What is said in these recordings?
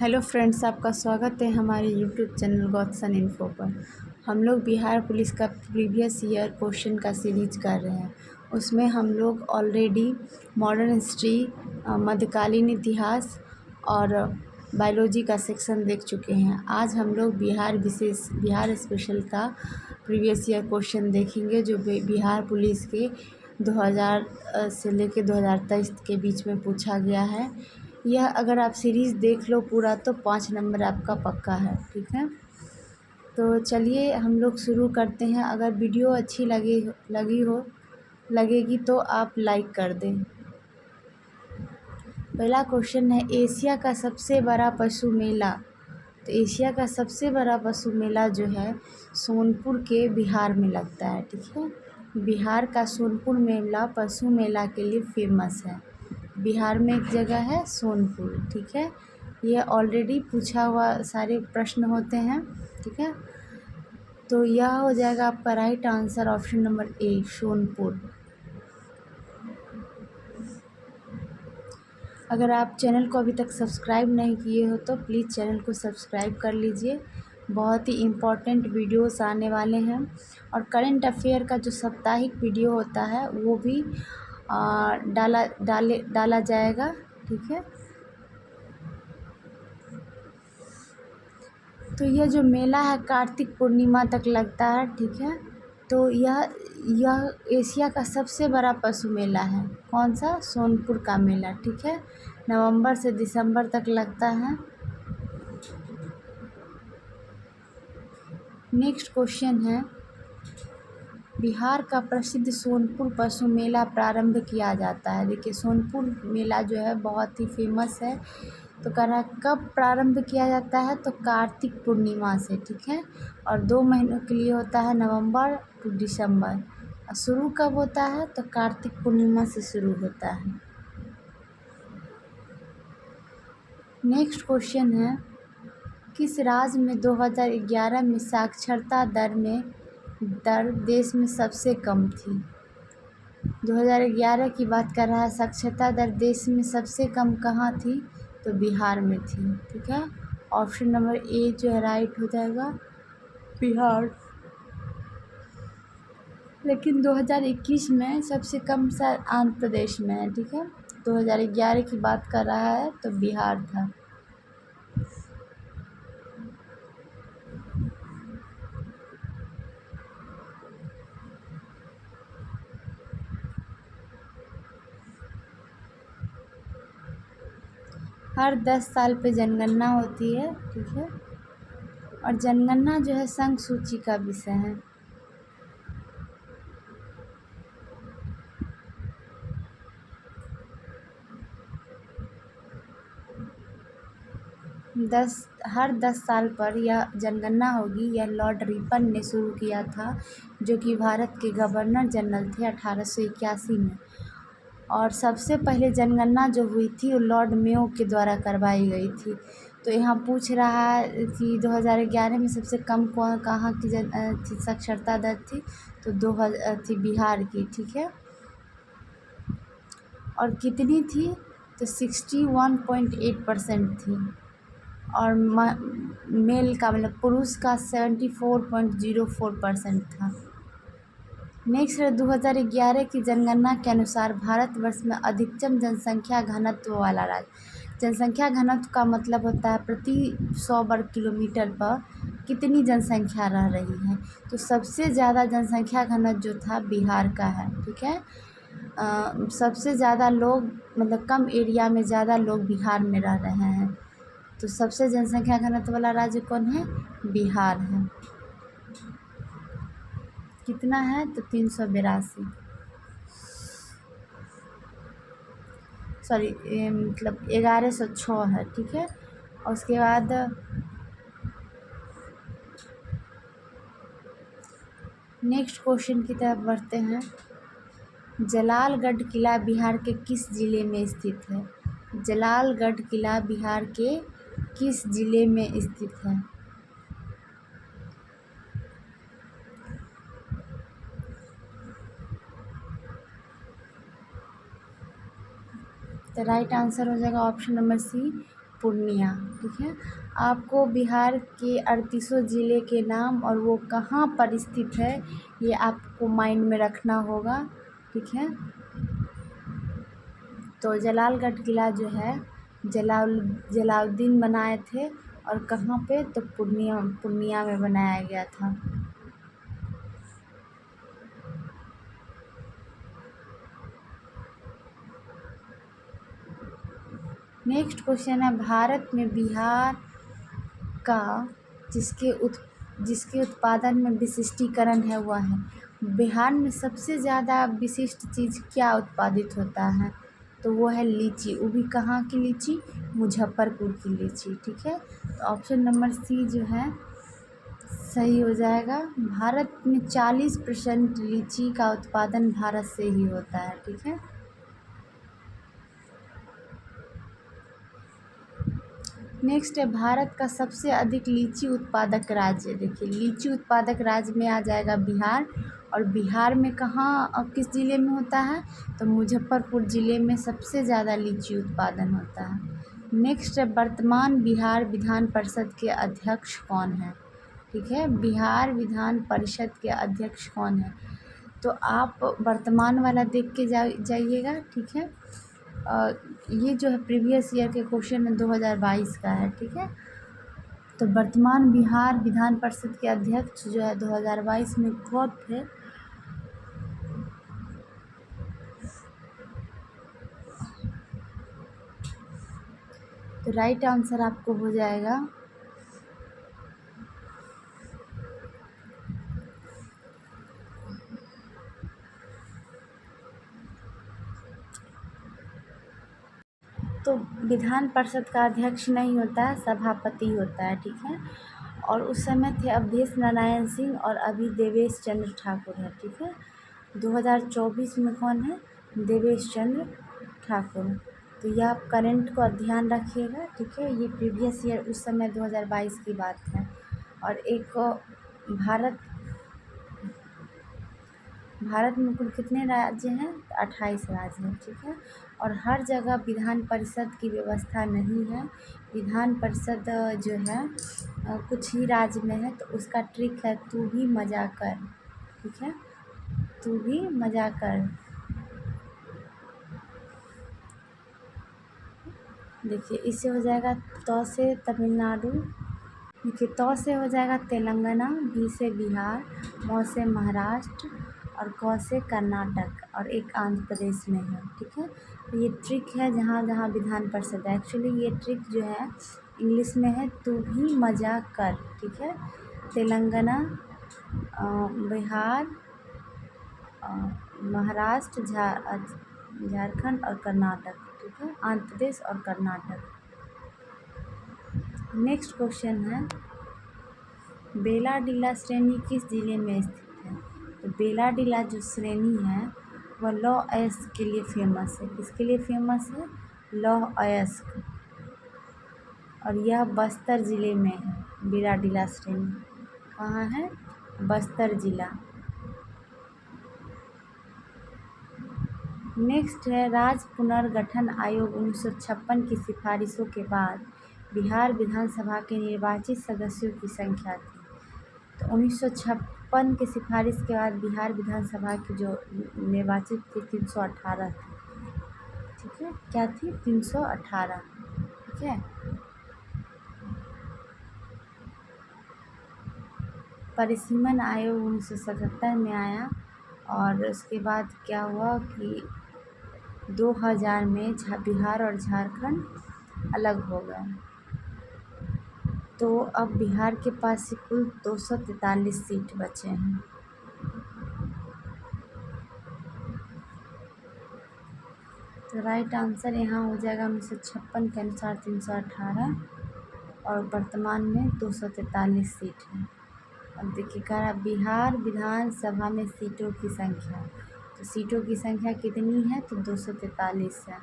Hello friends, आपका स्वागत है हमारे यूट्यूब चैनल गौतसन इन्फो पर। हम लोग बिहार पुलिस का प्रीवियस ईयर क्वेश्चन का सीरीज कर रहे हैं। उसमें हम लोग ऑलरेडी मॉडर्न हिस्ट्री, मध्यकालीन इतिहास और बायोलॉजी का सेक्शन देख चुके हैं। आज हम लोग बिहार स्पेशल का प्रीवियस ईयर क्वेश्चन देखेंगे, जो बिहार पुलिस के 2000 से लेके 2023 के बीच में पूछा गया है। यह अगर आप सीरीज़ देख लो पूरा तो 5 नंबर आपका पक्का है। ठीक है, तो चलिए हम लोग शुरू करते हैं। अगर वीडियो अच्छी लगेगी तो आप लाइक कर दें। पहला क्वेश्चन है, एशिया का सबसे बड़ा पशु मेला। तो एशिया का सबसे बड़ा पशु मेला जो है सोनपुर के बिहार में लगता है। ठीक है, बिहार का सोनपुर मेला पशु मेला के लिए फेमस है। बिहार में एक जगह है सोनपुर। ठीक है, ये ऑलरेडी पूछा हुआ सारे प्रश्न होते हैं। ठीक है, तो यह हो जाएगा आपका right answer, option number A, Sonpur. अगर आप चैनल को अभी तक सब्सक्राइब नहीं किए हो तो प्लीज़ चैनल को सब्सक्राइब कर लीजिए। बहुत ही इम्पोर्टेंट वीडियोस आने वाले हैं। और करंट अफेयर का जो साप्ताहिक वीडियो होता है वो भी डाला जाएगा। ठीक है, तो यह जो मेला है कार्तिक पूर्णिमा तक लगता है। ठीक है, तो यह एशिया का सबसे बड़ा पशु मेला है। कौन सा? सोनपुर का मेला। ठीक है, नवंबर से दिसंबर तक लगता है। नेक्स्ट क्वेश्चन है, बिहार का प्रसिद्ध सोनपुर पशु मेला प्रारंभ किया जाता है। देखिए, सोनपुर मेला जो है बहुत ही फेमस है। तो कह रहा है कब प्रारंभ किया जाता है, तो कार्तिक पूर्णिमा से। ठीक है, और 2 महीनों के लिए होता है, नवंबर टू दिसंबर। और शुरू कब होता है, तो कार्तिक पूर्णिमा से शुरू होता है। नेक्स्ट क्वेश्चन है, किस राज्य में 2011 में साक्षरता दर देश में सबसे कम थी? 2011 की बात कर रहा है, साक्षरता दर देश में सबसे कम कहाँ थी, तो बिहार में थी। ठीक है, ऑप्शन नंबर ए जो है राइट हो जाएगा, बिहार। लेकिन 2021 में सबसे कम आंध्र प्रदेश में है। ठीक है, 2011 की बात कर रहा है तो बिहार था। हर 10 साल पे जनगणना होती है। ठीक है, और जनगणना जो है संघ सूची का विषय है। हर 10 साल पर यह जनगणना होगी। यह लॉर्ड रिपन ने शुरू किया था, जो कि भारत के गवर्नर जनरल थे 1881 में। और सबसे पहले जनगणना जो हुई थी वो लॉर्ड मेयो के द्वारा करवाई गई थी। तो यहाँ पूछ रहा है कि 2011 में सबसे कम कहाँ की साक्षरता दर थी, तो थी बिहार की। ठीक है, और कितनी थी, तो 61.8% थी। और मेल का मतलब पुरुष का 74.04% था। नेक्स्ट है, 2011 की जनगणना के अनुसार भारतवर्ष में अधिकतम जनसंख्या घनत्व वाला राज्य। जनसंख्या घनत्व का मतलब होता है प्रति 100 वर्ग किलोमीटर पर कितनी जनसंख्या रह रही है। तो सबसे ज़्यादा जनसंख्या घनत्व जो था बिहार का है। ठीक है, सबसे ज़्यादा लोग मतलब कम एरिया में ज़्यादा लोग बिहार में रह रहे हैं। तो सबसे जनसंख्या घनत्व वाला राज्य कौन है? बिहार है। कितना है, तो 382, सॉरी मतलब 1106 है। ठीक है, और उसके बाद नेक्स्ट क्वेश्चन की तरफ बढ़ते हैं। जलालगढ़ किला बिहार के किस जिले में स्थित है? जलालगढ़ किला बिहार के किस जिले में स्थित है? तो राइट आंसर हो जाएगा ऑप्शन नंबर सी, पूर्णिया। ठीक है, आपको बिहार के 38 ज़िले के नाम और वो कहाँ पर स्थित है ये आपको माइंड में रखना होगा। ठीक है, तो जलालगढ़ किला जो है जलालुद्दीन बनाए थे, और कहाँ पे, तो पूर्णिया में बनाया गया था। नेक्स्ट क्वेश्चन है, भारत में बिहार का जिसके उत्पादन में विशिष्टीकरण है वह है। बिहार में सबसे ज़्यादा विशिष्ट चीज़ क्या उत्पादित होता है, तो वो है लीची। वो भी कहाँ की लीची, मुजफ्फरपुर की लीची। ठीक है, तो ऑप्शन नंबर सी जो है सही हो जाएगा। भारत में 40% लीची का उत्पादन भारत से ही होता है। ठीक है, नेक्स्ट है, भारत का सबसे अधिक लीची उत्पादक राज्य। देखिए, लीची उत्पादक राज्य में आ जाएगा बिहार, और बिहार में कहाँ किस ज़िले में होता है, तो मुजफ्फरपुर ज़िले में सबसे ज़्यादा लीची उत्पादन होता है। नेक्स्ट है, वर्तमान बिहार विधान परिषद के अध्यक्ष कौन है। ठीक है, बिहार विधान परिषद के अध्यक्ष कौन है, तो आप वर्तमान वाला देख के जाइएगा। ठीक है, ये जो है प्रीवियस ईयर के क्वेश्चन है, 2022 का है। ठीक है, तो वर्तमान बिहार विधान परिषद के अध्यक्ष जो है 2022 में कौन थे, तो राइट आंसर आपको हो जाएगा तो विधान परिषद का अध्यक्ष नहीं होता है, सभापति होता है। ठीक है, और उस समय थे अवधेश नारायण सिंह, और अभी देवेश चंद्र ठाकुर है। ठीक है, 2024 में कौन है, देवेश चंद्र ठाकुर। तो यह आप करंट को ध्यान रखिएगा। ठीक है, ये प्रीवियस ईयर उस समय 2022 की बात है। और एक भारत भारत में कुल कितने राज्य हैं, 28 राज्य हैं। ठीक है, और हर जगह विधान परिषद की व्यवस्था नहीं है। विधान परिषद जो है कुछ ही राज्य में है, तो उसका ट्रिक है तू भी मजा कर। ठीक है, तू भी मजा कर। देखिए, इससे हो जाएगा तो से तमिलनाडु। देखिए, तो से हो जाएगा तेलंगाना, बी से बिहार, मौ से महाराष्ट्र, और क से कर्नाटक, और एक आंध्र प्रदेश में है। ठीक है, तो ये ट्रिक है जहाँ जहाँ विधान परिषद है। एक्चुअली ये ट्रिक जो है इंग्लिश में है तू भी मजा कर। ठीक है, तेलंगाना, बिहार, महाराष्ट्र, झारखंड और कर्नाटक। ठीक है, आंध्र प्रदेश और कर्नाटक। नेक्स्ट क्वेश्चन है, बेलाडीला श्रेणी किस जिले में स्थित है, तो बेलाडीला जो श्रेणी है वह लौह अयस्क के लिए फेमस है। किसके लिए फेमस है, लौह अयस्क, और यह बस्तर ज़िले में है। बेलाडीला श्रेणी कहाँ है, बस्तर ज़िला। नेक्स्ट है, राज्य पुनर्गठन आयोग 1956 की सिफारिशों के बाद बिहार विधानसभा के निर्वाचित सदस्यों की संख्या थी। तो 1956 की सिफारिश के बाद बिहार विधानसभा की जो निर्वाचित थी 318 थी। ठीक है, क्या थी, 318। ठीक है, परिसीमन आयोग 1977 में आया, और उसके बाद क्या हुआ कि 2000 में बिहार और झारखंड अलग हो गए। तो अब बिहार के पास कुल 243 सीट बचे हैं। तो राइट आंसर यहाँ हो जाएगा 1956 के अनुसार 318, और वर्तमान में 243 सीट है। अब देखिए, कह रहा बिहार विधानसभा में सीटों की संख्या, तो सीटों की संख्या कितनी है, तो 243 है।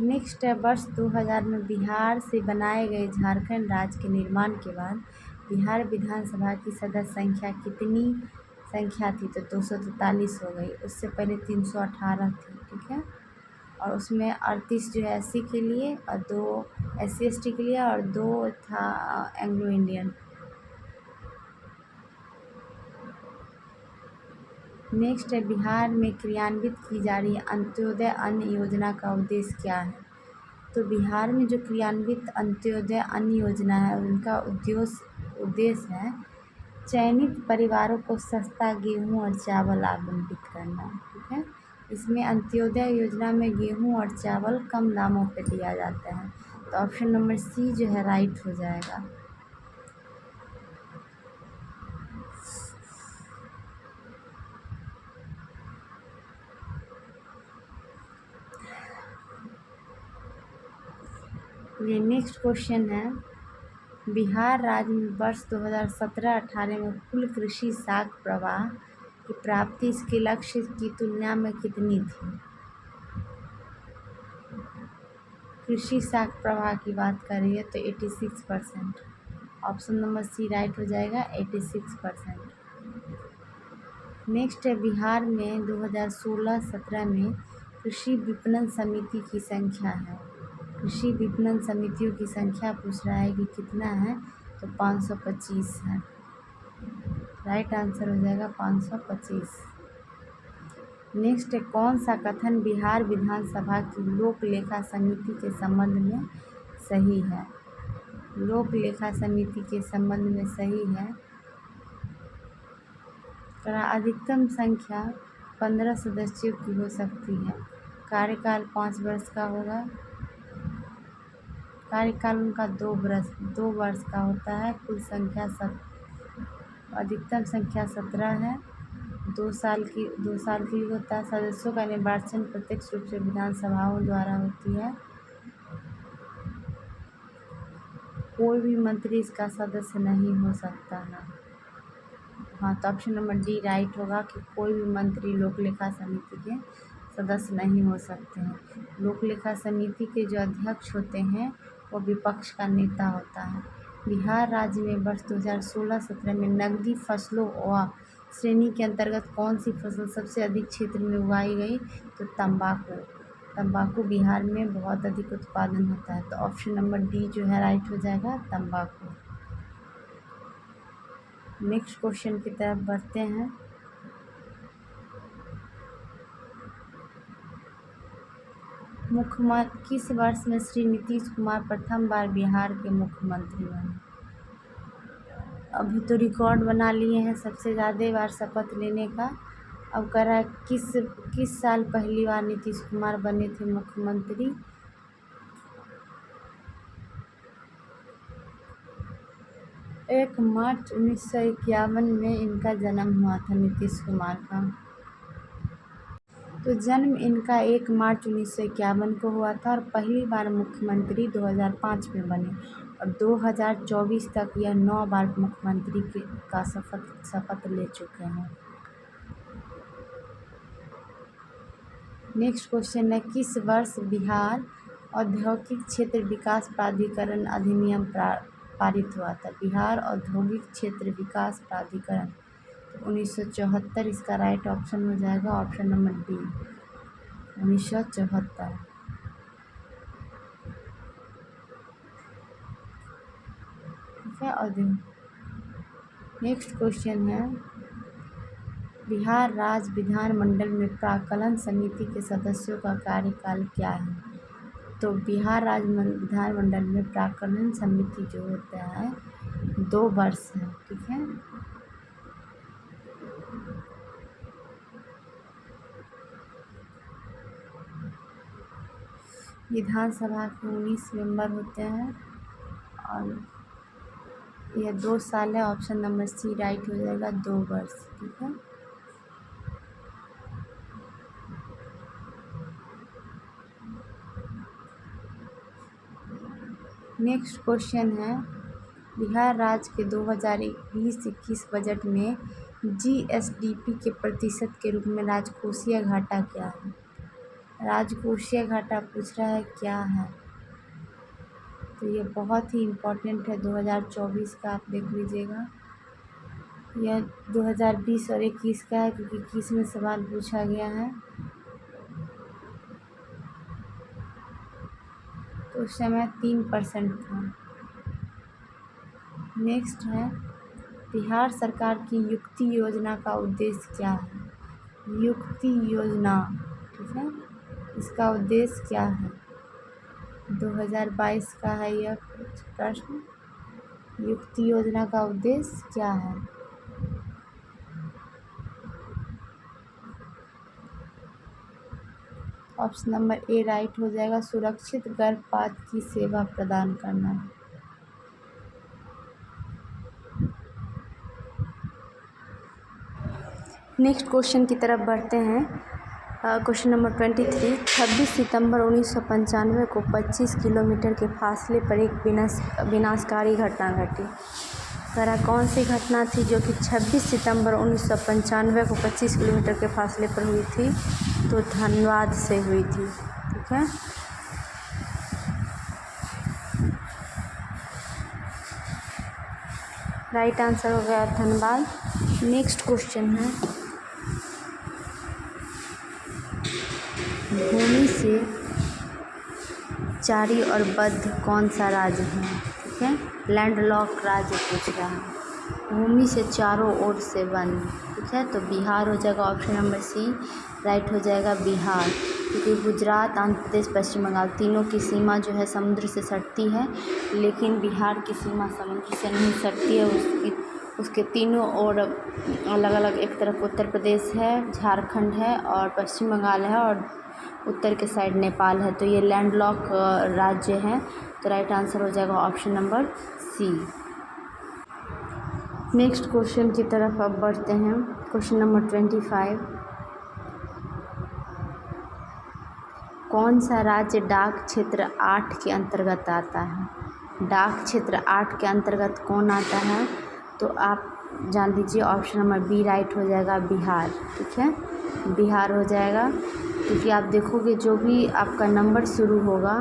नेक्स्ट है, वर्ष 2000 में बिहार से बनाए गए झारखंड राज्य के निर्माण के बाद बिहार विधानसभा की सदस्य संख्या कितनी संख्या थी तो 243 हो गई। उससे पहले 318 थी, ठीक है। और उसमें 38 जो है SC के लिए और 2 SC ST के लिए और 2 था एंग्लो इंडियन। नेक्स्ट है, बिहार में क्रियान्वित की जा रही अंत्योदय अन्न योजना का उद्देश्य क्या है? तो बिहार में जो क्रियान्वित अंत्योदय अन्न योजना है उनका उद्देश्य है चयनित परिवारों को सस्ता गेहूं और चावल आवंटित करना, ठीक है। इसमें अंत्योदय योजना में गेहूं और चावल कम दामों पर दिया जाता है, तो ऑप्शन नंबर सी जो है राइट हो जाएगा। ये नेक्स्ट क्वेश्चन है, बिहार राज्य में वर्ष 2017-18 में कुल कृषि साख प्रवाह की प्राप्ति इसके लक्ष्य की तुलना में कितनी थी? कृषि साख प्रवाह की बात करिए तो 86%। ऑप्शन नंबर सी राइट हो जाएगा, 86%। नेक्स्ट है, बिहार में 2016-17 में कृषि विपणन समिति की संख्या है। कृषि विपणन समितियों की संख्या पूछ रहा है कि कितना है, तो 525 है। राइट आंसर हो जाएगा 525। नेक्स्ट है, कौन सा कथन बिहार विधानसभा की लोक लेखा समिति के संबंध में सही है? लोक लेखा समिति के संबंध में सही है, अधिकतम संख्या 15 सदस्यों की हो सकती है, कार्यकाल 5 वर्ष का होगा, कार्यकाल उनका 2 वर्ष का होता है, कुल संख्या अधिकतम संख्या 17 है, 2 साल के लिए होता है। सदस्यों का निर्वाचन प्रत्यक्ष रूप से विधानसभाओं द्वारा होती है, कोई भी मंत्री इसका सदस्य नहीं हो सकता है। हाँ, तो ऑप्शन नंबर डी राइट होगा कि कोई भी मंत्री लोक लेखा समिति के सदस्य नहीं हो सकते हैं। लोक लेखा समिति के जो अध्यक्ष होते हैं वो विपक्ष का नेता होता है। बिहार राज्य में वर्ष 2016-17 में नकदी फसलों व श्रेणी के अंतर्गत कौन सी फसल सबसे अधिक क्षेत्र में उगाई गई? तो तंबाकू बिहार में बहुत अधिक उत्पादन होता है, तो ऑप्शन नंबर डी जो है राइट हो जाएगा, तंबाकू। नेक्स्ट क्वेश्चन की तरफ बढ़ते हैं। किस वर्ष में श्री नीतीश कुमार प्रथम बार बिहार के मुख्यमंत्री बने? अभी तो रिकॉर्ड बना लिए हैं सबसे ज़्यादा बार शपथ लेने का। अब कह रहा है किस साल पहली बार नीतीश कुमार बने थे मुख्यमंत्री? 1 मार्च 1951 में इनका जन्म हुआ था, नीतीश कुमार का। तो जन्म इनका 1 मार्च 1951 को हुआ था और पहली बार मुख्यमंत्री 2005 में बने और 2024 तक यह 9 बार मुख्यमंत्री का शपथ ले चुके हैं। नेक्स्ट क्वेश्चन है, किस वर्ष बिहार औद्योगिक क्षेत्र विकास प्राधिकरण अधिनियम पारित हुआ था? बिहार औद्योगिक क्षेत्र विकास प्राधिकरण 1974 इसका राइट ऑप्शन हो जाएगा, ऑप्शन नंबर डी 1974। ठीक है। और नेक्स्ट क्वेश्चन है, बिहार राज्य विधानमंडल में प्राक्कलन समिति के सदस्यों का कार्यकाल क्या है? तो बिहार राज्य विधानमंडल में प्राक्कलन समिति जो होता है 2 वर्ष है, ठीक है। विधानसभा के 19 मेंबर होते हैं और यह 2 साल है, ऑप्शन नंबर सी राइट हो जाएगा, 2 वर्ष, ठीक है। नेक्स्ट क्वेश्चन है, बिहार राज्य के 2020-21 बजट में GSDP के प्रतिशत के रूप में राजकोषीय घाटा क्या है? राजकोषीय घाटा पूछ रहा है क्या है, तो ये बहुत ही इम्पोर्टेंट है, 2024 का आप देख लीजिएगा। यह 2020 और 21 का है, क्योंकि 21 में सवाल पूछा गया है। तो उस समय 3% था। नेक्स्ट है, बिहार सरकार की युक्ति योजना का उद्देश्य क्या है? युक्ति योजना, ठीक है, इसका उद्देश्य क्या है? 2022 का है यह प्रश्न। युक्ति योजना का उद्देश्य क्या है? ऑप्शन नंबर ए राइट हो जाएगा, सुरक्षित गर्भपात की सेवा प्रदान करना। नेक्स्ट क्वेश्चन की तरफ बढ़ते हैं। क्वेश्चन नंबर 23, 26 सितंबर 1995 को 25 किलोमीटर के फासले पर एक विनाशकारी घटना घटी। तरह कौन सी घटना थी जो कि 26 सितंबर 1995 को 25 किलोमीटर के फासले पर हुई थी? तो धनबाद से हुई थी, ठीक है। राइट आंसर हो गया धनबाद। नेक्स्ट क्वेश्चन है, भूमि से चारी और बद्ध कौन सा राज्य है? ठीक है, लैंडलॉक राज्य पूछ रहा है। भूमि से चारों ओर से बंद, ठीक है, तो बिहार हो जाएगा। ऑप्शन नंबर सी राइट हो जाएगा बिहार, क्योंकि गुजरात, आंध्र प्रदेश, पश्चिम बंगाल तीनों की सीमा जो है समुद्र से सटती है, लेकिन बिहार की सीमा समुद्र से नहीं सटती है। उसके तीनों ओर अलग अलग, एक तरफ उत्तर प्रदेश है, झारखंड है और पश्चिम बंगाल है, और उत्तर के साइड नेपाल है। तो ये लैंडलॉक राज्य है। तो राइट आंसर हो जाएगा option number C. Next question की तरफ अब बढ़ते हैं। क्वेश्चन नंबर 25, कौन सा राज्य डाक क्षेत्र 8 के अंतर्गत आता है? डाक क्षेत्र 8 के अंतर्गत कौन आता है? तो आप जान लीजिए, ऑप्शन नंबर बी राइट हो जाएगा बिहार, ठीक है, बिहार हो जाएगा। क्योंकि आप देखोगे जो भी आपका नंबर शुरू होगा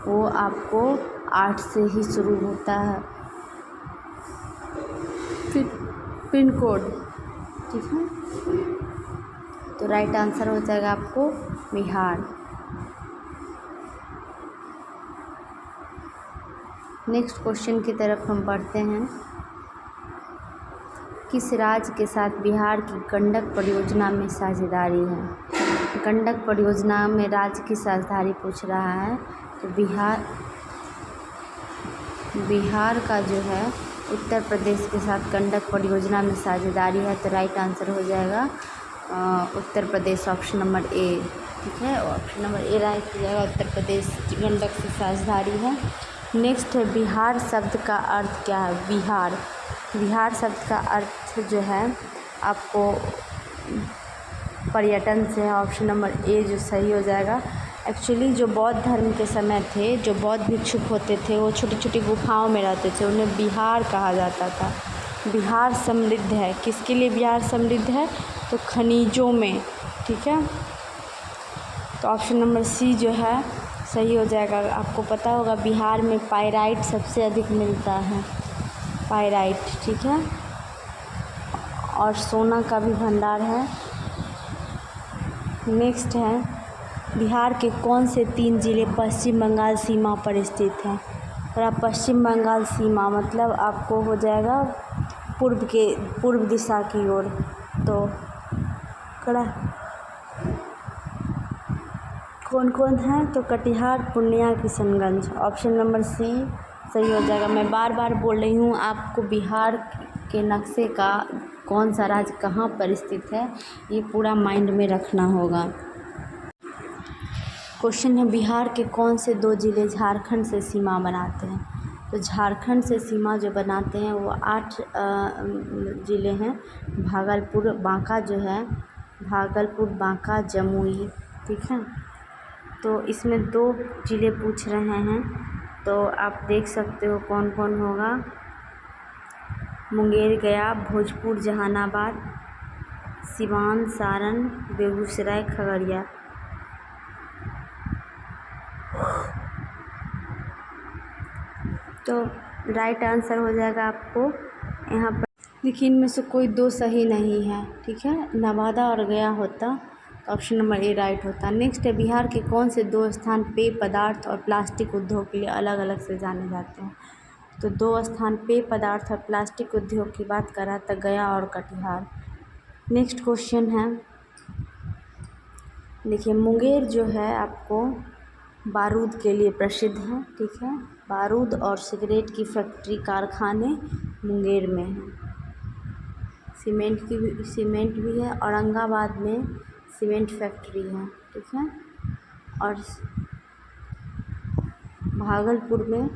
वो आपको 8 से ही शुरू होता है, फिर पिन कोड, ठीक है। तो राइट आंसर हो जाएगा आपको बिहार। नेक्स्ट क्वेश्चन की तरफ हम बढ़ते हैं। किस राज्य के साथ बिहार की गंडक परियोजना में साझेदारी है? गंडक परियोजना में राज्य की साझेदारी पूछ रहा है। तो बिहार का जो है उत्तर प्रदेश के साथ गंडक परियोजना में साझेदारी है। तो राइट आंसर हो जाएगा Uttar Pradesh, option number A, ठीक है, ऑप्शन नंबर ए राइट हो जाएगा, उत्तर प्रदेश गंडक से साझेदारी है। नेक्स्ट है, बिहार शब्द का अर्थ क्या है? बिहार शब्द का अर्थ जो है आपको पर्यटन से है। ऑप्शन नंबर ए जो सही हो जाएगा। एक्चुअली जो बौद्ध धर्म के समय थे, जो बौद्ध भिक्षुक होते थे, वो छोटी छोटी गुफाओं में रहते थे, उन्हें बिहार कहा जाता था। बिहार समृद्ध है, किसके लिए बिहार समृद्ध है? तो खनिजों में, ठीक है। तो ऑप्शन नंबर सी जो है सही हो जाएगा। आपको पता होगा बिहार में पाइराइट सबसे अधिक मिलता है, पाइराइट, ठीक है, और सोना का भी भंडार है। नेक्स्ट है, बिहार के कौन से 3 ज़िले पश्चिम बंगाल सीमा पर स्थित हैं? और आप पश्चिम बंगाल सीमा मतलब आपको हो जाएगा पूर्व दिशा की ओर। तो कड़ा कौन कौन है? तो Katihar, Purnia, Kishanganj. Option number C सही हो जाएगा। मैं बार बार बोल रही हूँ आपको, बिहार के नक्शे का कौन सा राज्य कहाँ पर स्थित है ये पूरा माइंड में रखना होगा। क्वेश्चन है, बिहार के कौन से 2 ज़िले झारखंड से सीमा बनाते हैं? तो झारखंड से सीमा जो बनाते हैं वो 8 ज़िले हैं। भागलपुर, बांका जो है, भागलपुर, बांका, जमुई, ठीक है। तो इसमें 2 ज़िले पूछ रहे हैं, तो आप देख सकते हो कौन कौन होगा। मुंगेर, गया, भोजपुर, जहानाबाद, सिवान, सारण, बेगूसराय, खगड़िया। तो राइट आंसर हो जाएगा आपको यहाँ पर देखिए इनमें से कोई दो सही नहीं है, ठीक है। नवादा और गया होता तो ऑप्शन नंबर ए राइट होता। नेक्स्ट है, बिहार के कौन से दो स्थान पेय पदार्थ और प्लास्टिक उद्योग के लिए अलग अलग से जाने जाते हैं? तो दो स्थान पेय पदार्थ और प्लास्टिक उद्योग की बात करा तो गया और कटिहार। नेक्स्ट क्वेश्चन है, देखिए मुंगेर जो है आपको बारूद के लिए प्रसिद्ध है, ठीक है। बारूद और सिगरेट की फैक्ट्री कारखाने मुंगेर में हैं। सीमेंट भी है। औरंगाबाद में सीमेंट फैक्ट्री है, ठीक है। और भागलपुर में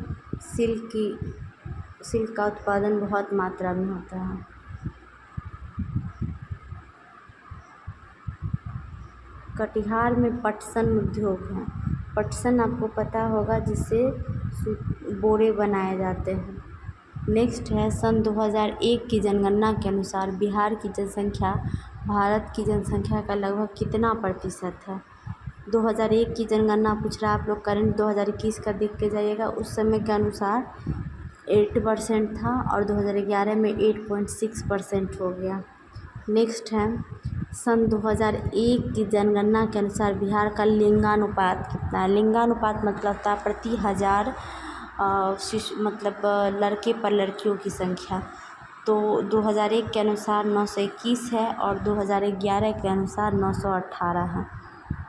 सिल्क का उत्पादन बहुत मात्रा में होता है। कटिहार में पटसन उद्योग है। पटसन आपको पता होगा जिससे बोरे बनाए जाते हैं। नेक्स्ट है, सन 2001 की जनगणना के अनुसार बिहार की जनसंख्या भारत की जनसंख्या का लगभग कितना प्रतिशत है? 2001 की जनगणना पूछ रहा है, आप लोग करंट 2021 का देख के जाइएगा। उस समय के अनुसार 8% था और 2011 में 8.6% हो गया। नेक्स्ट है, सन 2001 की जनगणना के अनुसार बिहार का लिंगानुपात कितना है? लिंगानुपात मतलब था प्रति हज़ार लड़के पर लड़कियों की संख्या। तो 2001 के अनुसार 921 है और 2011 के अनुसार 918 है।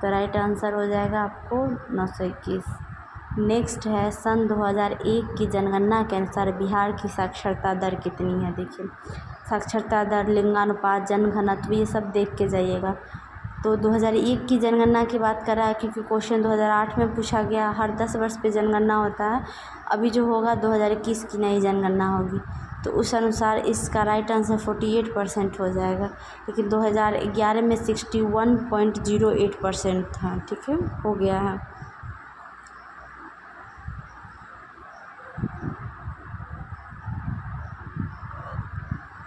तो राइट आंसर हो जाएगा आपको 921। नेक्स्ट है, सन 2001 की जनगणना के अनुसार बिहार की साक्षरता दर कितनी है? देखिए साक्षरता दर, लिंगानुपात, जनघनत्व ये सब देख के जाइएगा। तो 2001 की जनगणना की बात कर रहा है क्योंकि क्वेश्चन 2008 में पूछा गया, हर 10 वर्ष पे जनगणना होता है। अभी जो होगा 2021 की नई जनगणना होगी, तो उस अनुसार इसका राइट आंसर 48% हो जाएगा। लेकिन 2011 में 61.08% था, ठीक है, हो गया है।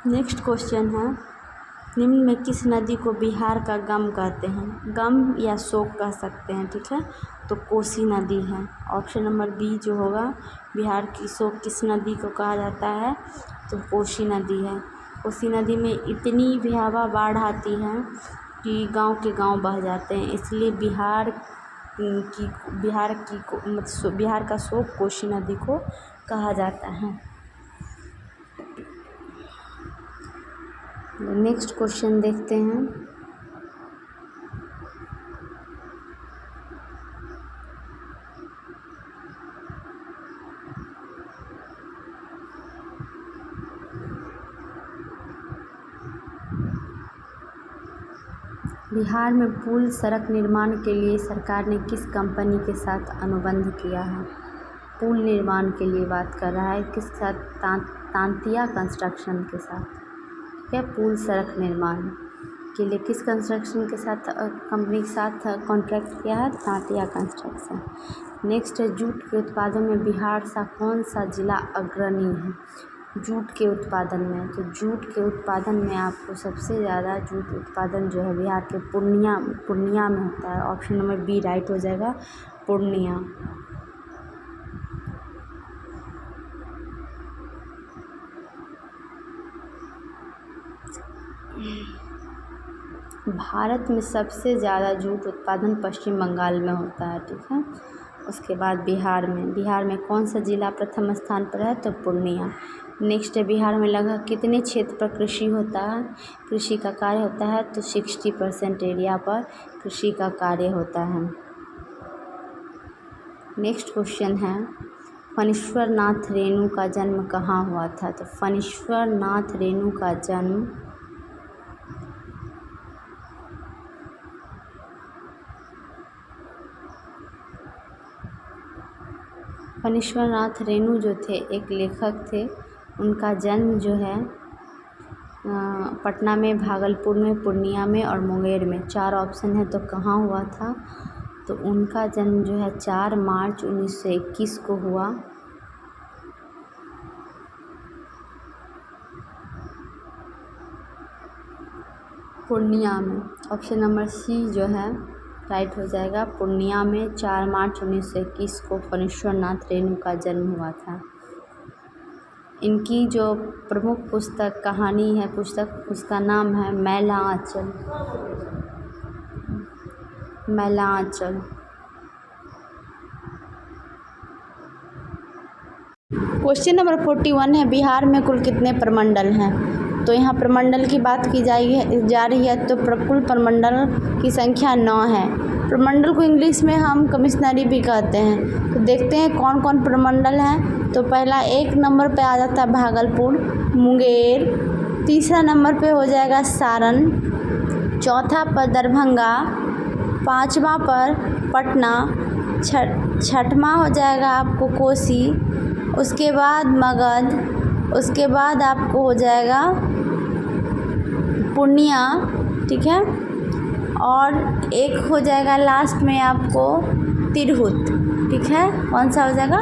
नेक्स्ट क्वेश्चन है, निम्न में किस नदी को बिहार का गम कहते हैं? गम या शोक कह सकते हैं, ठीक है। तो कोसी नदी है। ऑप्शन नंबर बी जो होगा, बिहार की शोक किस नदी को कहा जाता है? तो कोसी नदी है। कोसी नदी में इतनी भयावह बाढ़ आती है कि गांव के गांव बह जाते हैं, इसलिए बिहार का शोक कोसी नदी को कहा जाता है। नेक्स्ट क्वेश्चन देखते हैं, बिहार में पुल सड़क निर्माण के लिए सरकार ने किस कंपनी के साथ अनुबंध किया है? पुल निर्माण के लिए बात कर रहा है, किस साथ? तांतिया कंस्ट्रक्शन के साथ, ठीक है। पुल सड़क निर्माण के लिए किस कंस्ट्रक्शन के साथ कंपनी के साथ कॉन्ट्रैक्ट किया है? तांतिया कंस्ट्रक्शन। नेक्स्ट है, जूट के उत्पादन में बिहार सा कौन सा जिला अग्रणी है? जूट के उत्पादन में, तो जूट के उत्पादन में आपको सबसे ज़्यादा जूट उत्पादन जो है बिहार के पूर्णिया में होता है। ऑप्शन नंबर बी राइट हो जाएगा, पूर्णिया। भारत में सबसे ज़्यादा जूट उत्पादन पश्चिम बंगाल में होता है, ठीक है। उसके बाद बिहार में कौन सा जिला प्रथम स्थान पर है? तो पूर्णिया। नेक्स्ट है, बिहार में लगभग कितने क्षेत्र पर कृषि होता है? कृषि का कार्य होता है, तो 60% एरिया पर कृषि का कार्य होता है। नेक्स्ट क्वेश्चन है, फणीश्वर नाथ रेणु का जन्म कहाँ हुआ था? तो फणीश्वर नाथ रेणु का जन्म फणीश्वर नाथ रेणु जो थे एक लेखक थे, उनका जन्म जो है पटना में, भागलपुर में, पूर्णिया में और मुंगेर में। 4 ऑप्शन है, तो कहाँ हुआ था? तो उनका जन्म जो है 4 मार्च 1921 को हुआ। पूर्णिया में। ऑप्शन नंबर सी जो है राइट हो जाएगा, पूर्णिया में 4 मार्च 1921 को फणीश्वर नाथ रेणु का जन्म हुआ था। इनकी जो प्रमुख पुस्तक कहानी है पुस्तक उसका नाम है मैला आंचल। मैला आंचल। क्वेश्चन नंबर 41 है, बिहार में कुल कितने प्रमंडल हैं? तो यहाँ प्रमंडल की बात की जा रही है तो कुल प्रमंडल की संख्या 9 है। प्रमंडल को इंग्लिश में हम कमिश्नरी भी कहते हैं। तो देखते हैं कौन कौन प्रमंडल हैं। तो पहला 1 नंबर पे आ जाता है भागलपुर, मुंगेर। तीसरा नंबर पे हो जाएगा सारण, चौथा पर दरभंगा, पाँचवा पर पटना, छठवां हो जाएगा आपको कोसी, उसके बाद मगध, उसके बाद आपको हो जाएगा पूर्णिया, ठीक है, और एक हो जाएगा लास्ट में आपको तिरहुत, ठीक है। कौन सा हो जाएगा?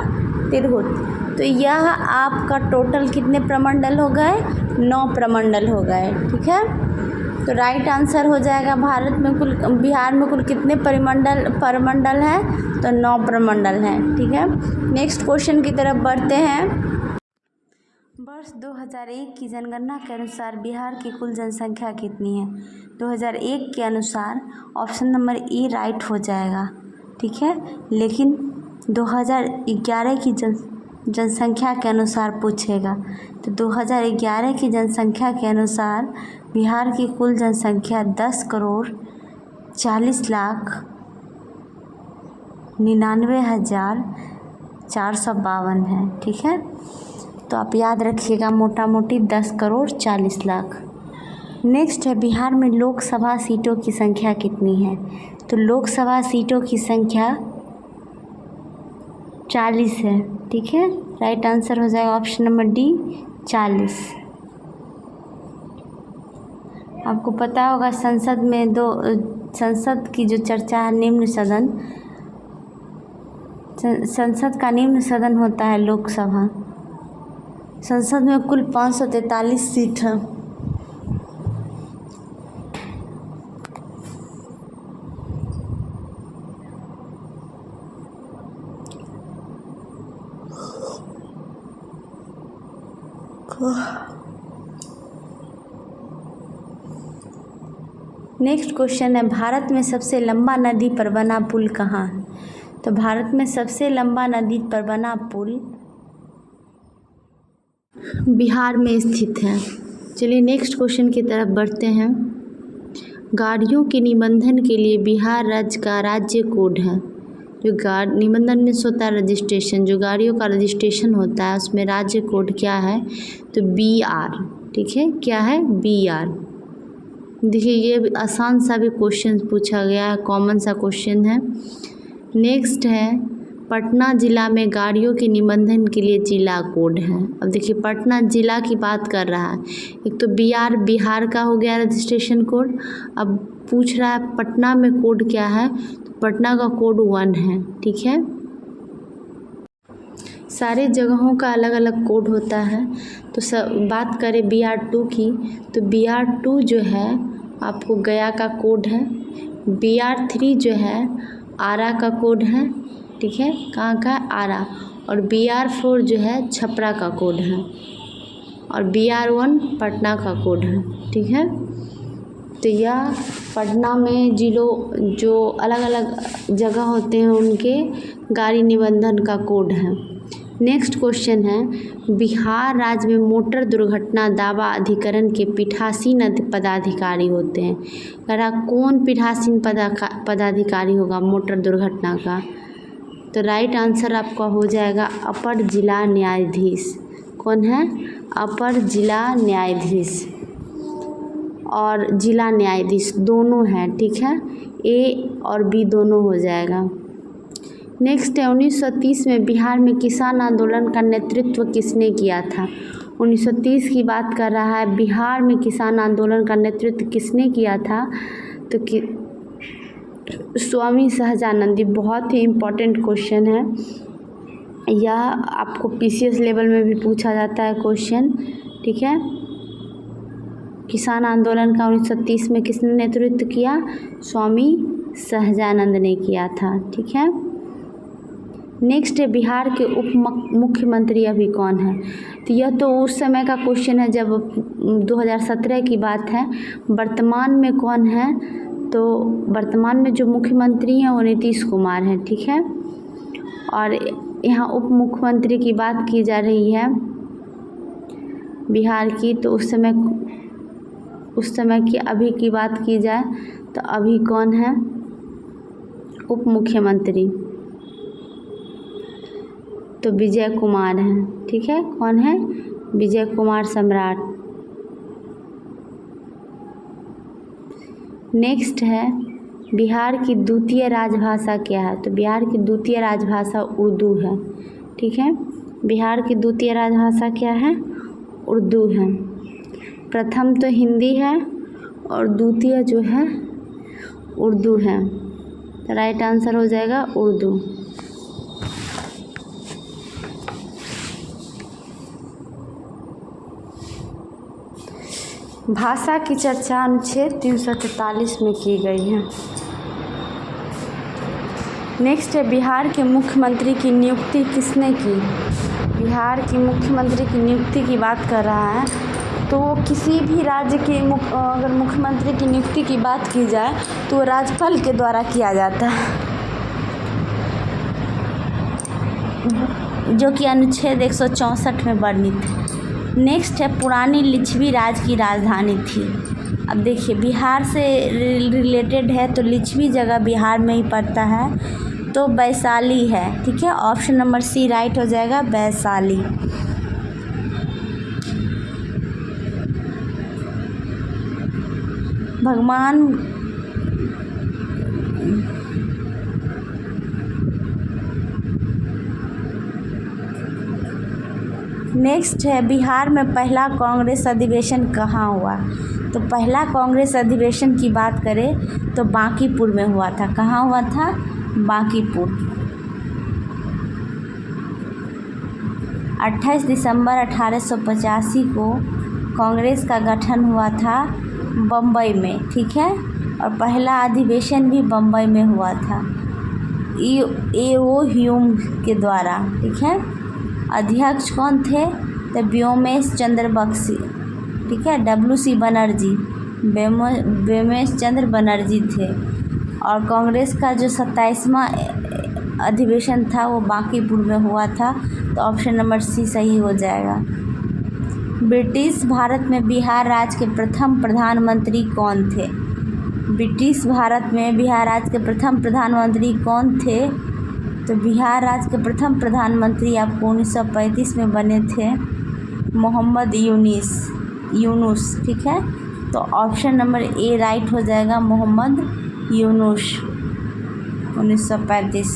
तिरहुत। तो यह आपका टोटल कितने प्रमंडल हो गए? 9 प्रमंडल हो गए, ठीक है। तो राइट आंसर हो जाएगा बिहार में कुल कितने प्रमंडल हैं? तो 9 प्रमंडल हैं, ठीक है। नेक्स्ट क्वेश्चन की तरफ बढ़ते हैं। वर्ष 2001 की जनगणना के अनुसार बिहार की कुल जनसंख्या कितनी है? 2001 के अनुसार ऑप्शन नंबर ए राइट हो जाएगा, ठीक है। लेकिन 2011 की जनसंख्या के अनुसार पूछेगा। तो 2011 की जनसंख्या के अनुसार बिहार की कुल जनसंख्या 10,40,99,452 है, ठीक है। तो आप याद रखिएगा मोटा मोटी 10,40,00,000। नेक्स्ट है, बिहार में लोकसभा सीटों की संख्या कितनी है? तो लोकसभा सीटों की संख्या 40 है, ठीक है। राइट आंसर हो जाएगा ऑप्शन नंबर डी 40। आपको पता होगा संसद की जो चर्चा है निम्न सदन, संसद का निम्न सदन होता है लोकसभा। संसद में कुल 543 सीट है। नेक्स्ट क्वेश्चन है, भारत में सबसे लंबा नदी पर बना पुल कहाँ है? तो भारत में सबसे लंबा नदी पर बना पुल बिहार में स्थित है। चलिए नेक्स्ट क्वेश्चन की तरफ बढ़ते हैं। गाड़ियों के निबंधन के लिए बिहार राज्य का राज्य कोड है। जो निबंधन में होता है रजिस्ट्रेशन, जो गाड़ियों का रजिस्ट्रेशन होता है उसमें राज्य कोड क्या है? तो BR, ठीक है। क्या है? BR। देखिए ये आसान सा भी क्वेश्चन पूछा गया है, कॉमन सा क्वेश्चन है। नेक्स्ट है, पटना ज़िला में गाड़ियों के निबंधन के लिए जिला कोड है। अब देखिए पटना ज़िला की बात कर रहा है। एक तो BR बिहार का हो गया रजिस्ट्रेशन कोड। अब पूछ रहा है पटना में कोड क्या है? तो पटना का कोड 1 है, ठीक है। सारे जगहों का अलग अलग कोड होता है। तो बात करें BR2 की, तो BR2 जो है आपको गया का कोड है। BR3 जो है आरा का कोड है, ठीक है। कहाँ का? आरा। और BR4 जो है छपरा का कोड है। और BR1 पटना का कोड है, ठीक है। तो यह पटना में जिलों जो अलग अलग जगह होते हैं उनके गाड़ी निबंधन का कोड है। नेक्स्ट क्वेश्चन है, बिहार राज्य में मोटर दुर्घटना दावा अधिकरण के पीठासीन पदाधिकारी होते हैं। कौन पीठासीन पदाधिकारी होगा मोटर दुर्घटना का? तो राइट आंसर आपका हो जाएगा अपर जिला न्यायाधीश। कौन है? अपर जिला न्यायाधीश और जिला न्यायाधीश दोनों हैं, ठीक है। A और B दोनों हो जाएगा। नेक्स्ट है, 1930 में बिहार में किसान आंदोलन का नेतृत्व किसने किया था? 1930 की बात कर रहा है। बिहार में किसान आंदोलन का नेतृत्व किसने किया था? तो स्वामी सहजानंद। बहुत ही इम्पोर्टेंट क्वेश्चन है, यह आपको PCS लेवल में भी पूछा जाता है क्वेश्चन, ठीक है। किसान आंदोलन का 1930 में किसने नेतृत्व किया? स्वामी सहजानंद ने किया था, ठीक है। नेक्स्ट है बिहार के उप मुख्यमंत्री अभी कौन है। तो यह तो उस समय का क्वेश्चन है जब 2017 की बात है। वर्तमान में कौन है, तो वर्तमान में जो मुख्यमंत्री हैं वो नीतीश कुमार हैं, ठीक है। और यहाँ उप मुख्यमंत्री की बात की जा रही है बिहार की, तो उस समय की अभी की बात की जाए तो अभी कौन है उप मुख्यमंत्री, तो विजय कुमार हैं, ठीक है। कौन है, विजय कुमार सम्राट। नेक्स्ट है बिहार की द्वितीय राजभाषा क्या है। तो बिहार की द्वितीय राजभाषा उर्दू है, ठीक है। बिहार की द्वितीय राजभाषा क्या है, उर्दू है। प्रथम तो हिंदी है और द्वितीय जो है उर्दू है, तो राइट आंसर हो जाएगा उर्दू। भाषा की चर्चा अनुच्छेद 343 में की गई है। नेक्स्ट है बिहार के मुख्यमंत्री की नियुक्ति किसने की। बिहार की मुख्यमंत्री की नियुक्ति की बात कर रहा है, तो किसी भी राज्य के अगर मुख्यमंत्री की नियुक्ति की बात की जाए तो राज्यपाल के द्वारा किया जाता है, जो कि अनुच्छेद 164 में वर्णित है। नेक्स्ट है पुरानी लिच्छवी राज्य की राजधानी थी। अब देखिए बिहार से रिलेटेड है तो लिच्छवी जगह बिहार में ही पड़ता है, तो वैशाली है, ठीक है। ऑप्शन नंबर सी राइट हो जाएगा, वैशाली। भगवान नेक्स्ट है बिहार में पहला कांग्रेस अधिवेशन कहाँ हुआ। तो पहला कांग्रेस अधिवेशन की बात करें तो बांकीपुर में हुआ था। कहाँ हुआ था, बांकीपुर। 28 दिसंबर 1885 को कांग्रेस का गठन हुआ था बम्बई में, ठीक है। और पहला अधिवेशन भी बम्बई में हुआ था ए.ओ. ह्यूम के द्वारा, ठीक है। अध्यक्ष कौन थे, तो व्योमेश चंद्र बख्शी, ठीक है। W.C. बनर्जी, व्योमेश चंद्र बनर्जी थे। और कांग्रेस का जो 27वां अधिवेशन था वो बांकीपुर में हुआ था, तो ऑप्शन नंबर सी सही हो जाएगा। ब्रिटिश भारत में बिहार राज्य के प्रथम प्रधानमंत्री कौन थे। ब्रिटिश भारत में बिहार राज्य के प्रथम प्रधानमंत्री कौन थे, तो बिहार राज्य के प्रथम प्रधानमंत्री आपको 1935 में बने थे मोहम्मद यूनुस, ठीक है। तो ऑप्शन नंबर ए राइट हो जाएगा, मोहम्मद यूनुस, 1935।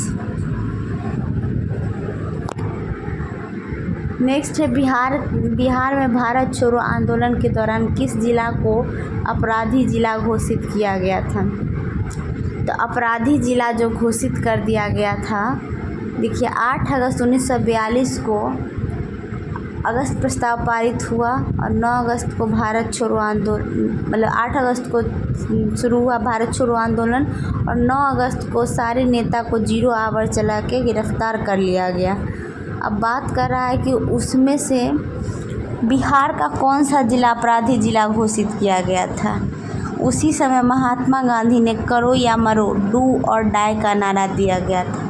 नेक्स्ट है बिहार में भारत छोड़ो आंदोलन के दौरान किस जिला को अपराधी जिला घोषित किया गया था। तो अपराधी जिला जो घोषित कर दिया गया था, देखिए 8 अगस्त 1942 को अगस्त प्रस्ताव पारित हुआ और 9 अगस्त को भारत छोड़ो आंदोलन, मतलब 8 अगस्त को शुरू हुआ भारत छोड़ो आंदोलन और 9 अगस्त को सारे नेता को 0 आवर चला के गिरफ्तार कर लिया गया। अब बात कर रहा है कि उसमें से बिहार का कौन सा जिला अपराधी जिला घोषित किया गया था। उसी समय महात्मा गांधी ने करो या मरो, डू और डाई का नारा दिया गया था।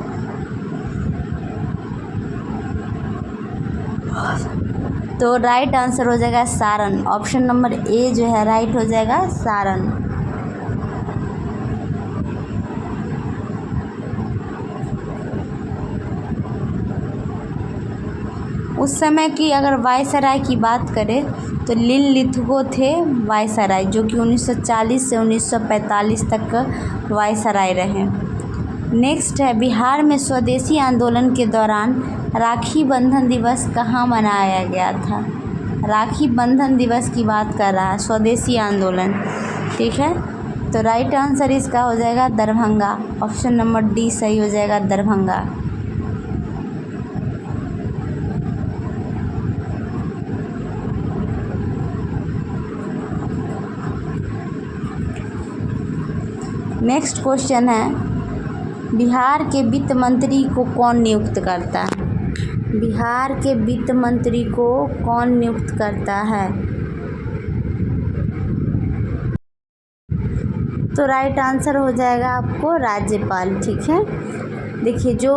तो राइट आंसर हो जाएगा सारण। ऑप्शन नंबर ए जो है राइट हो जाएगा, सारण। उस समय की अगर वायसराय की बात करें तो लिनलिथगो थे वायसराय, जो कि 1940 से 1945 तक वायसराय रहे। नेक्स्ट है बिहार में स्वदेशी आंदोलन के दौरान राखी बंधन दिवस कहाँ मनाया गया था। राखी बंधन दिवस की बात कर रहा है, स्वदेशी आंदोलन, ठीक है। तो राइट आंसर इसका हो जाएगा दरभंगा। ऑप्शन नंबर डी सही हो जाएगा, दरभंगा। नेक्स्ट क्वेश्चन है बिहार के वित्त मंत्री को कौन नियुक्त करता है? बिहार के वित्त मंत्री को कौन नियुक्त करता है? तो राइट आंसर हो जाएगा आपको राज्यपाल। ठीक है, देखिए जो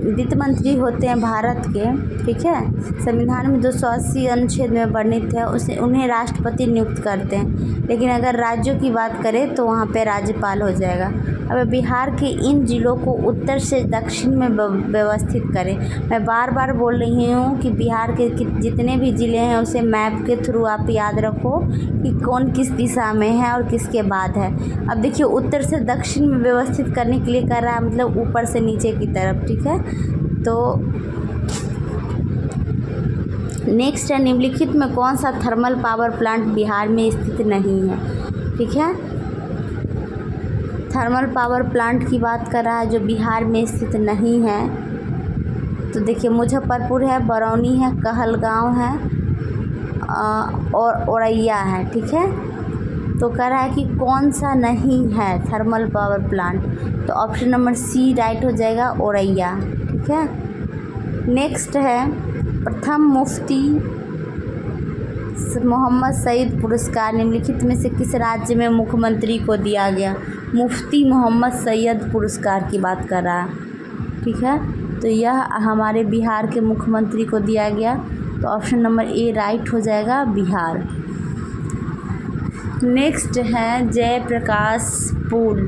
वित्त मंत्री होते हैं भारत के, ठीक है, संविधान में 280 अनुच्छेद में वर्णित है, उन्हें राष्ट्रपति नियुक्त करते हैं। लेकिन अगर राज्यों की बात करें तो वहाँ पे राज्यपाल हो जाएगा। अब बिहार के इन जिलों को उत्तर से दक्षिण में व्यवस्थित करें। मैं बार बार बोल रही हूँ कि बिहार के जितने भी ज़िले हैं उसे मैप के थ्रू आप याद रखो कि कौन किस दिशा में है और किसके बाद है। अब देखिए उत्तर से दक्षिण में व्यवस्थित करने के लिए कर रहा है, मतलब ऊपर से नीचे की तरफ। ठीक है, तो नेक्स्ट है, निम्नलिखित में कौन सा थर्मल पावर प्लांट बिहार में स्थित नहीं है? ठीक है, थर्मल पावर प्लांट की बात कर रहा है जो बिहार में स्थित नहीं है। तो देखिए मुजफ्फरपुर है, बरौनी है, कहलगांव है और औरैया है। ठीक है, तो कह रहा है कि कौन सा नहीं है थर्मल पावर प्लांट, तो ऑप्शन नंबर सी राइट हो जाएगा, औरैया। ठीक है, नेक्स्ट है, प्रथम मुफ्ती मोहम्मद सईद पुरस्कार निम्नलिखित में से किस राज्य में मुख्यमंत्री को दिया गया? मुफ्ती मोहम्मद सैयद पुरस्कार की बात कर रहा है। ठीक है, तो यह हमारे बिहार के मुख्यमंत्री को दिया गया, तो ऑप्शन नंबर ए राइट हो जाएगा, बिहार। नेक्स्ट है, जयप्रकाश पुल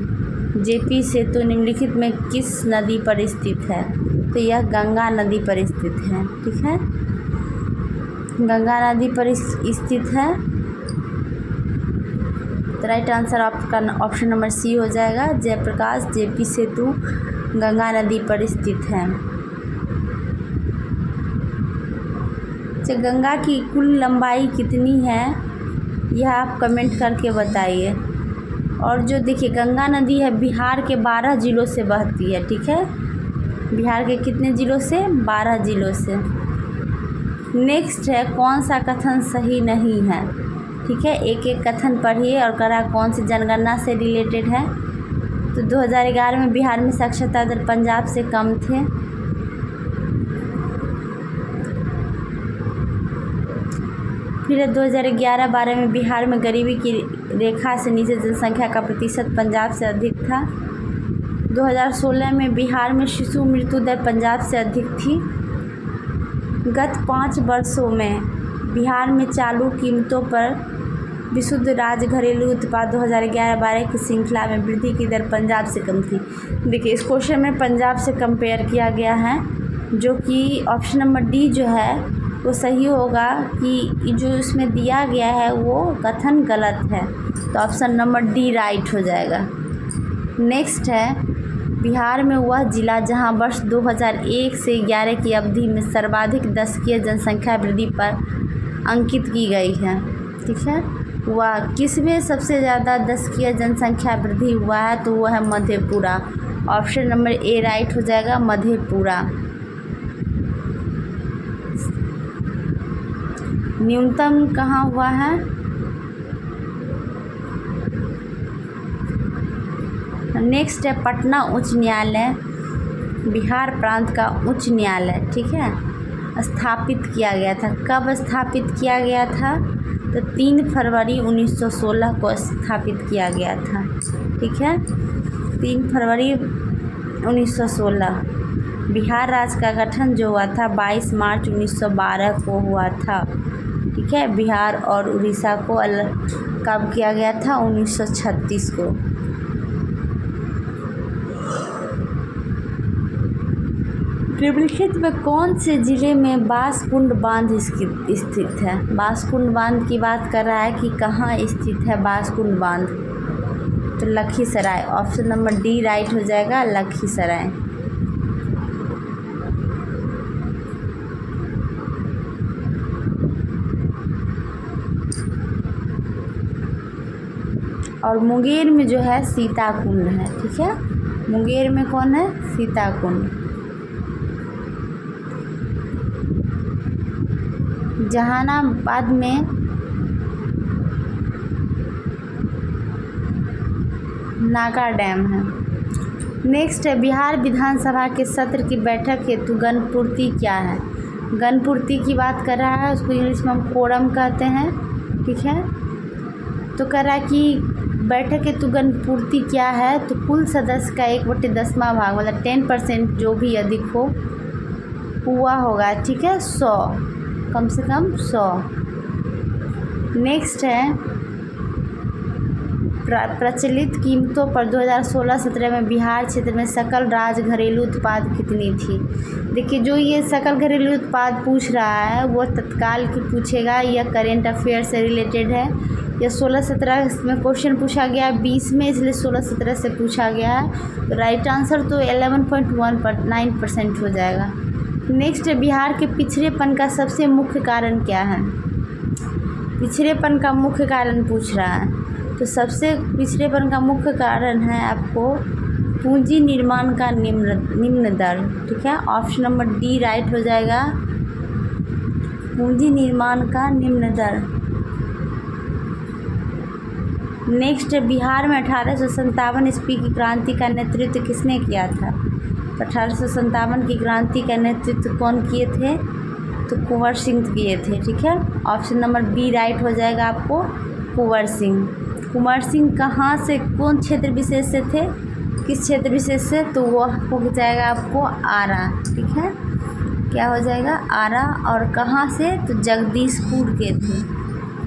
जेपी सेतु निम्नलिखित में किस नदी पर स्थित है? तो यह गंगा नदी पर स्थित है। ठीक है, गंगा नदी पर स्थित है, तो राइट आंसर आपका ऑप्शन नंबर सी हो जाएगा, जयप्रकाश जेपी सेतु गंगा नदी पर स्थित है। गंगा की कुल लंबाई कितनी है यह आप कमेंट करके बताइए। और जो देखिए गंगा नदी है बिहार के 12 ज़िलों से बहती है। ठीक है, बिहार के कितने ज़िलों से? 12 ज़िलों से। नेक्स्ट है, कौन सा कथन सही नहीं है? ठीक है, एक एक कथन पढ़िए और करा कौन सी जनगणना से रिलेटेड है। तो 2011 में बिहार में साक्षरता दर पंजाब से कम थे। फिर 2011-12 में बिहार में गरीबी की रेखा से नीचे जनसंख्या का प्रतिशत पंजाब से अधिक था। 2016 में बिहार में शिशु मृत्यु दर पंजाब से अधिक थी। गत 5 वर्षों में बिहार में चालू कीमतों पर विशुद्ध राज्य घरेलू उत्पाद 2011-12 की श्रृंखला में वृद्धि की दर पंजाब से कम थी। देखिए इस क्वेश्चन में पंजाब से कंपेयर किया गया है, जो कि ऑप्शन नंबर डी जो है वो सही होगा कि जो इसमें दिया गया है वो कथन गलत है, तो ऑप्शन नंबर डी राइट हो जाएगा। नेक्स्ट है, बिहार में वह ज़िला जहां वर्ष 2001 से 11 की अवधि में सर्वाधिक दशकीय जनसंख्या वृद्धि पर अंकित की गई है। ठीक है, वह किसमें सबसे ज़्यादा दशकीय जनसंख्या वृद्धि हुआ है? तो वह है Madhepura. Option number A right हो जाएगा, मधेपुरा। न्यूनतम कहाँ हुआ है? नेक्स्ट है, पटना उच्च न्यायालय बिहार प्रांत का उच्च न्यायालय, ठीक है, स्थापित किया गया था। कब स्थापित किया गया था? तो 3 फरवरी 1916 को स्थापित किया गया था। ठीक है, 3 फरवरी 1916। बिहार राज्य का गठन जो हुआ था 22 मार्च 1912 को हुआ था। ठीक है, बिहार और उड़ीसा को अलग कब किया गया था? 1936 को। निम्नलिखित में कौन से ज़िले में बांसकुंड बांध स्थित है? बांसकुंड बांध की बात कर रहा है कि कहाँ स्थित है बांसकुंड बांध? तो Lakhisarai. Option number D right हो जाएगा, लखीसराय। और मुंगेर में जो है सीताकुंड है। ठीक है, मुंगेर में कौन है? सीताकुंड। जहानाबाद में नागा डैम है। नेक्स्ट है बिहार विधानसभा के सत्र की बैठक हेतु गणपूर्ति क्या है। गणपूर्ति की बात कर रहा है, उसको इंग्लिश में हम कोरम कहते हैं, ठीक है। तो कह रहा है कि बैठक हेतु गणपूर्ति क्या है, तो कुल सदस्य का 1/10 भाग मतलब 10% जो भी अधिक हो हुआ होगा, ठीक है, 100 कम से कम 100। नेक्स्ट है प्रचलित कीमतों पर 2016-17 में बिहार क्षेत्र में सकल राज्य घरेलू उत्पाद कितनी थी। देखिए जो ये सकल घरेलू उत्पाद पूछ रहा है वो तत्काल की पूछेगा या करेंट अफेयर से रिलेटेड है, या 16-17 में क्वेश्चन पूछा गया है 20 में, इसलिए 16-17 से पूछा गया है। तो राइट आंसर तो 11.19% हो जाएगा। नेक्स्ट बिहार के पिछड़ेपन का सबसे मुख्य कारण क्या है। पिछड़ेपन का मुख्य कारण पूछ रहा है, तो सबसे पिछड़ेपन का मुख्य कारण है आपको पूंजी निर्माण का निम्न दर, ठीक है। ऑप्शन नंबर डी राइट हो जाएगा, पूंजी निर्माण का निम्न दर। नेक्स्ट बिहार में 1857 ईस्वी की क्रांति का नेतृत्व किसने किया था। तो 1857 की क्रांति का नेतृत्व कौन किए थे, तो कुंवर सिंह किए थे, ठीक है। ऑप्शन नंबर बी राइट हो जाएगा आपको, कुंवर सिंह। कुंवर सिंह कहाँ से, कौन क्षेत्र विशेष से थे, किस क्षेत्र विशेष से, तो वो हो जाएगा आपको आरा, ठीक है। क्या हो जाएगा, आरा। और कहाँ से, तो जगदीशपुर के थे,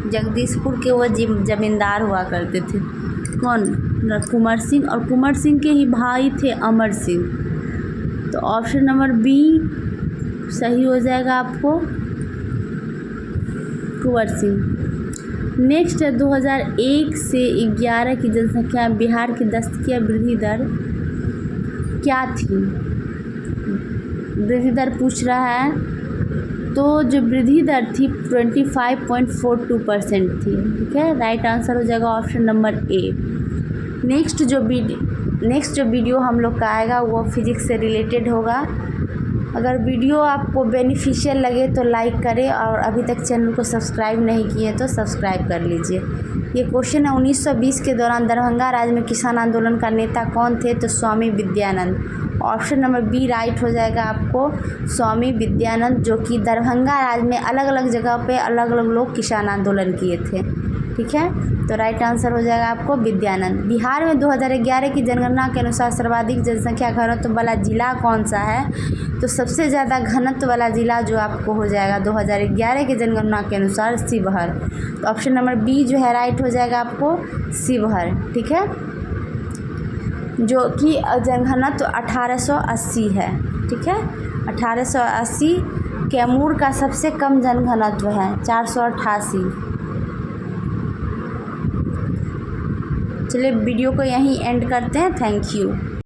जगदीशपुर के वो जमींदार हुआ करते थे। कौन, कुंवर सिंह, और कुंवर सिंह के ही भाई थे अमर सिंह। तो ऑप्शन नंबर बी सही हो जाएगा आपको, कुंवर सिंह। नेक्स्ट है 2001 से 2011 की जनसंख्या में बिहार की दस्तकीय वृद्धि दर क्या थी। वृद्धि दर पूछ रहा है, तो जो वृद्धि दर थी 25.42% थी, ठीक है। राइट आंसर हो जाएगा ऑप्शन नंबर ए। नेक्स्ट जो वीडियो हम लोग का आएगा वो फिजिक्स से रिलेटेड होगा। अगर वीडियो आपको बेनिफिशियल लगे तो लाइक करें, और अभी तक चैनल को सब्सक्राइब नहीं किए तो सब्सक्राइब कर लीजिए। ये क्वेश्चन है 1920 के दौरान दरभंगा राज्य में किसान आंदोलन का नेता कौन थे, तो Swami Vidyanand. Option number B right हो जाएगा आपको, स्वामी विद्यानंद, जो कि दरभंगा राज्य में अलग अलग जगह पे अलग अलग लोग किसान आंदोलन किए थे, ठीक है। तो राइट आंसर हो जाएगा आपको विद्यानंद। बिहार में 2011 की जनगणना के अनुसार सर्वाधिक जनसंख्या घनत्व वाला जिला कौन सा है, तो सबसे ज़्यादा घनत्व वाला जिला जो आपको हो जाएगा 2011 की जनगणना के अनुसार शिवहर। तो ऑप्शन नंबर बी जो है राइट हो जाएगा आपको, शिवहर, ठीक है, जो कि जनघनत्व 1880 है, ठीक है। 1880। कैमूर का सबसे कम जनघनत्व है 488। चलिए वीडियो को यहीं एंड करते हैं। Thank you.